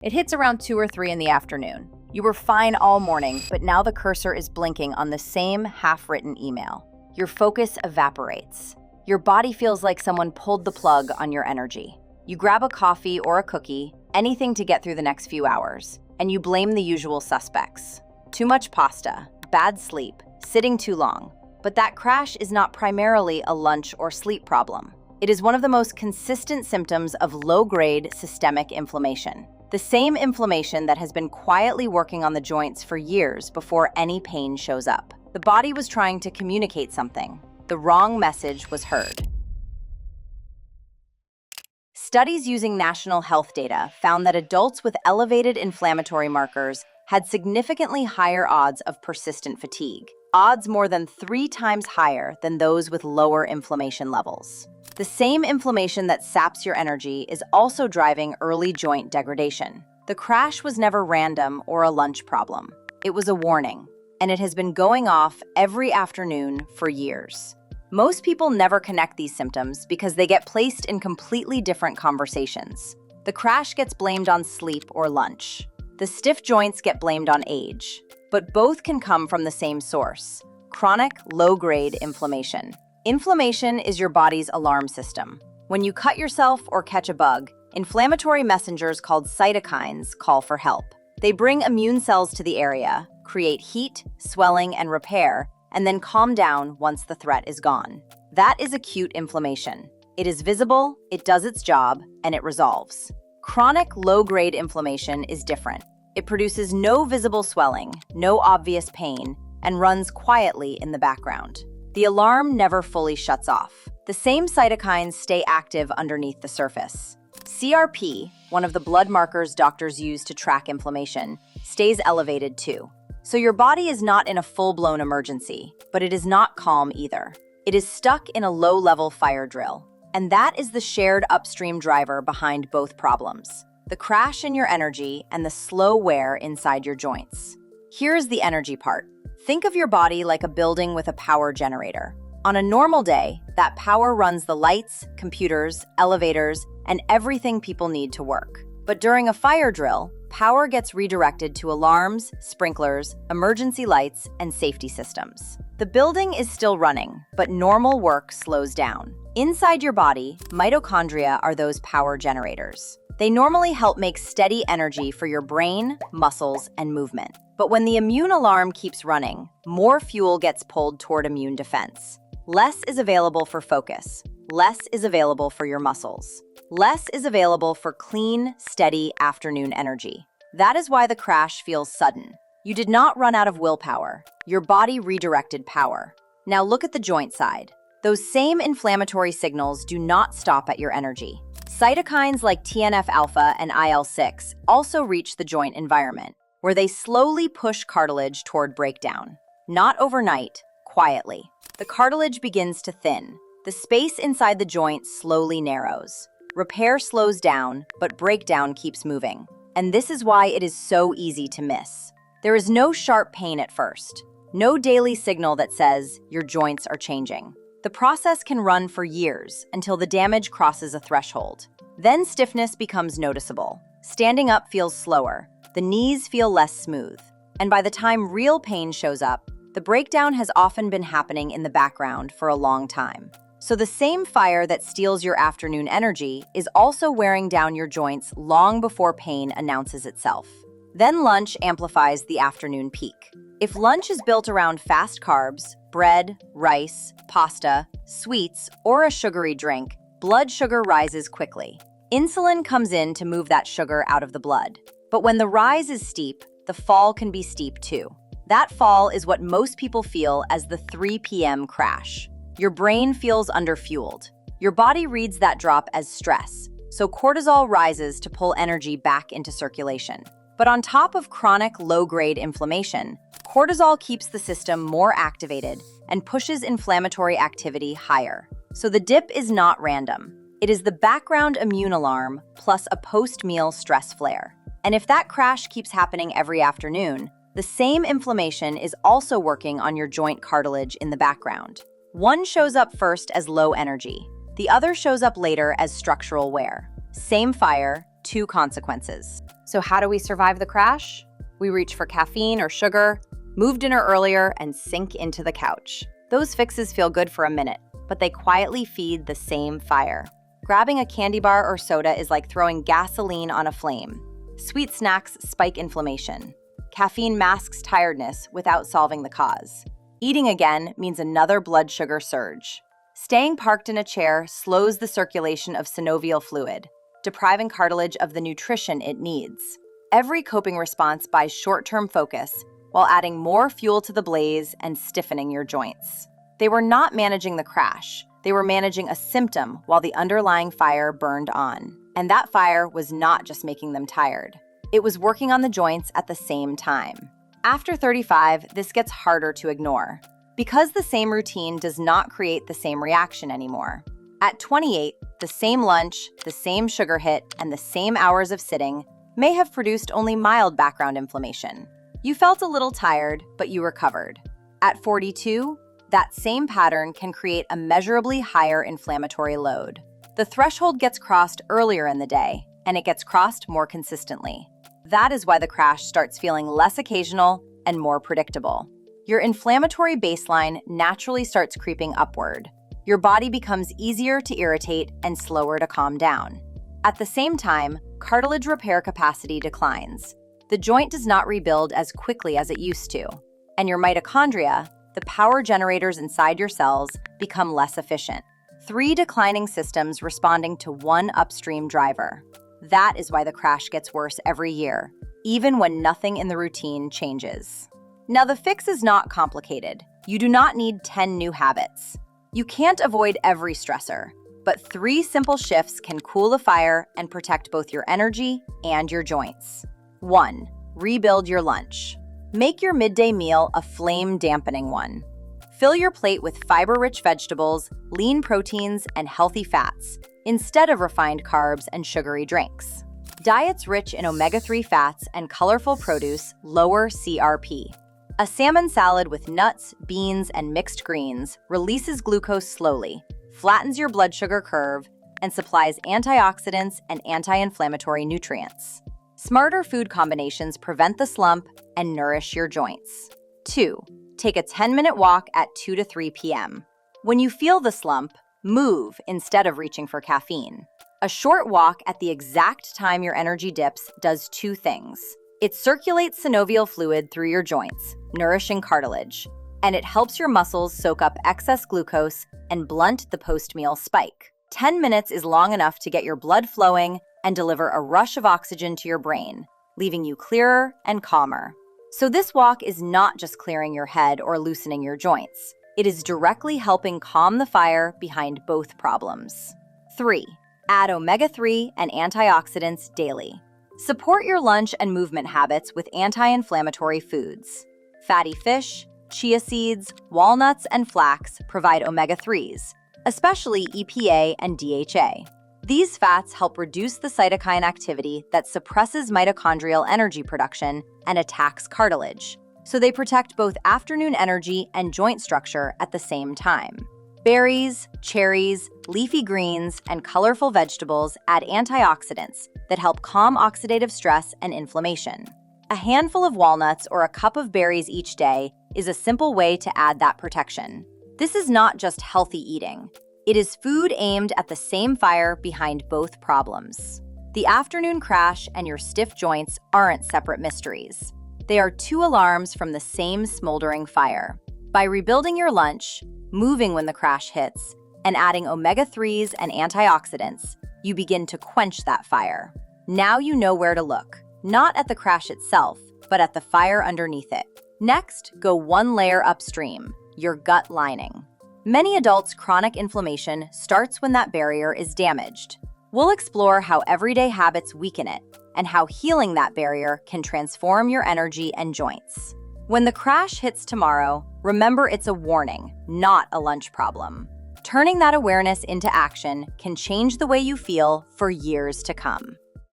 It hits around 2 or 3 in the afternoon. You were fine all morning, but now the cursor is blinking on the same half-written email. Your focus evaporates. Your body feels like someone pulled the plug on your energy. You grab a coffee or a cookie, anything to get through the next few hours, and you blame the usual suspects. Too much pasta, bad sleep, sitting too long. But that crash is not primarily a lunch or sleep problem. It is one of the most consistent symptoms of low-grade systemic inflammation. The same inflammation that has been quietly working on the joints for years before any pain shows up. The body was trying to communicate something. The wrong message was heard. Studies using national health data found that adults with elevated inflammatory markers had significantly higher odds of persistent fatigue, odds more than 3 times higher than those with lower inflammation levels. The same inflammation that saps your energy is also driving early joint degradation. The crash was never random or a lunch problem. It was a warning, and it has been going off every afternoon for years. Most people never connect these symptoms because they get placed in completely different conversations. The crash gets blamed on sleep or lunch. The stiff joints get blamed on age. But both can come from the same source: chronic, low-grade inflammation. Inflammation is your body's alarm system. When you cut yourself or catch a bug, inflammatory messengers called cytokines call for help. They bring immune cells to the area, create heat, swelling, and repair, and then calm down once the threat is gone. That is acute inflammation. It is visible, it does its job, and it resolves. Chronic, low-grade inflammation is different. It produces no visible swelling, no obvious pain, and runs quietly in the background. The alarm never fully shuts off. The same cytokines stay active underneath the surface. CRP, one of the blood markers doctors use to track inflammation, stays elevated too. So your body is not in a full-blown emergency, but it is not calm either. It is stuck in a low-level fire drill. And that is the shared upstream driver behind both problems: the crash in your energy and the slow wear inside your joints. Here's the energy part. Think of your body like a building with a power generator. On a normal day, that power runs the lights, computers, elevators, and everything people need to work. But during a fire drill, power gets redirected to alarms, sprinklers, emergency lights, and safety systems. The building is still running, but normal work slows down. Inside your body, mitochondria are those power generators. They normally help make steady energy for your brain, muscles, and movement. But when the immune alarm keeps running, more fuel gets pulled toward immune defense. Less is available for focus. Less is available for your muscles. Less is available for clean, steady afternoon energy. That is why the crash feels sudden. You did not run out of willpower. Your body redirected power. Now look at the joint side. Those same inflammatory signals do not stop at your energy. Cytokines like TNF-alpha and IL-6 also reach the joint environment, where they slowly push cartilage toward breakdown. Not overnight, quietly. The cartilage begins to thin. The space inside the joint slowly narrows. Repair slows down, but breakdown keeps moving. And this is why it is so easy to miss. There is no sharp pain at first. No daily signal that says your joints are changing. The process can run for years until the damage crosses a threshold. Then stiffness becomes noticeable. Standing up feels slower. The knees feel less smooth. And by the time real pain shows up, the breakdown has often been happening in the background for a long time. So the same fire that steals your afternoon energy is also wearing down your joints long before pain announces itself. Then lunch amplifies the afternoon peak. If lunch is built around fast carbs, bread, rice, pasta, sweets, or a sugary drink, blood sugar rises quickly. Insulin comes in to move that sugar out of the blood. But when the rise is steep, the fall can be steep too. That fall is what most people feel as the 3 p.m. crash. Your brain feels underfueled. Your body reads that drop as stress, so cortisol rises to pull energy back into circulation. But on top of chronic low-grade inflammation, cortisol keeps the system more activated and pushes inflammatory activity higher. So the dip is not random. It is the background immune alarm plus a post-meal stress flare. And if that crash keeps happening every afternoon, the same inflammation is also working on your joint cartilage in the background. One shows up first as low energy. The other shows up later as structural wear. Same fire, 2 consequences. So how do we survive the crash? We reach for caffeine or sugar, move dinner earlier, and sink into the couch. Those fixes feel good for a minute, but they quietly feed the same fire. Grabbing a candy bar or soda is like throwing gasoline on a flame. Sweet snacks spike inflammation. Caffeine masks tiredness without solving the cause. Eating again means another blood sugar surge. Staying parked in a chair slows the circulation of synovial fluid, depriving cartilage of the nutrition it needs. Every coping response buys short-term focus while adding more fuel to the blaze and stiffening your joints. They were not managing the crash. They were managing a symptom while the underlying fire burned on. And that fire was not just making them tired. It was working on the joints at the same time. After 35, this gets harder to ignore, because the same routine does not create the same reaction anymore. At 28, the same lunch, the same sugar hit, and the same hours of sitting may have produced only mild background inflammation. You felt a little tired, but you recovered. At 42, that same pattern can create a measurably higher inflammatory load. The threshold gets crossed earlier in the day, and it gets crossed more consistently. That is why the crash starts feeling less occasional and more predictable. Your inflammatory baseline naturally starts creeping upward. Your body becomes easier to irritate and slower to calm down. At the same time, cartilage repair capacity declines. The joint does not rebuild as quickly as it used to, and your mitochondria, the power generators inside your cells, become less efficient. 3 declining systems responding to one upstream driver. That is why the crash gets worse every year, even when nothing in the routine changes. Now, the fix is not complicated. You do not need 10 new habits. You can't avoid every stressor, but 3 simple shifts can cool the fire and protect both your energy and your joints. 1. Rebuild your lunch. Make your midday meal a flame-dampening one. Fill your plate with fiber-rich vegetables, lean proteins, and healthy fats, instead of refined carbs and sugary drinks. Diets rich in omega-3 fats and colorful produce lower CRP. A salmon salad with nuts, beans, and mixed greens releases glucose slowly, flattens your blood sugar curve, and supplies antioxidants and anti-inflammatory nutrients. Smarter food combinations prevent the slump and nourish your joints. 2. Take a 10-minute walk at 2 to 3 p.m. When you feel the slump, move instead of reaching for caffeine. A short walk at the exact time your energy dips does 2 things. It circulates synovial fluid through your joints, nourishing cartilage, and it helps your muscles soak up excess glucose and blunt the post-meal spike. 10 minutes is long enough to get your blood flowing and deliver a rush of oxygen to your brain, leaving you clearer and calmer. So this walk is not just clearing your head or loosening your joints. It is directly helping calm the fire behind both problems. 3. Add omega-3 and antioxidants daily. Support your lunch and movement habits with anti-inflammatory foods. Fatty fish, chia seeds, walnuts, and flax provide omega-3s, especially EPA and DHA. These fats help reduce the cytokine activity that suppresses mitochondrial energy production and attacks cartilage, so they protect both afternoon energy and joint structure at the same time. Berries, cherries, leafy greens, and colorful vegetables add antioxidants that help calm oxidative stress and inflammation. A handful of walnuts or a cup of berries each day is a simple way to add that protection. This is not just healthy eating. It is food aimed at the same fire behind both problems. The afternoon crash and your stiff joints aren't separate mysteries. They are 2 alarms from the same smoldering fire. By rebuilding your lunch, moving when the crash hits, and adding omega-3s and antioxidants, you begin to quench that fire. Now you know where to look, not at the crash itself, but at the fire underneath it. Next, go 1 layer upstream, your gut lining. Many adults' chronic inflammation starts when that barrier is damaged. We'll explore how everyday habits weaken it and how healing that barrier can transform your energy and joints. When the crash hits tomorrow, remember it's a warning, not a lunch problem. Turning that awareness into action can change the way you feel for years to come.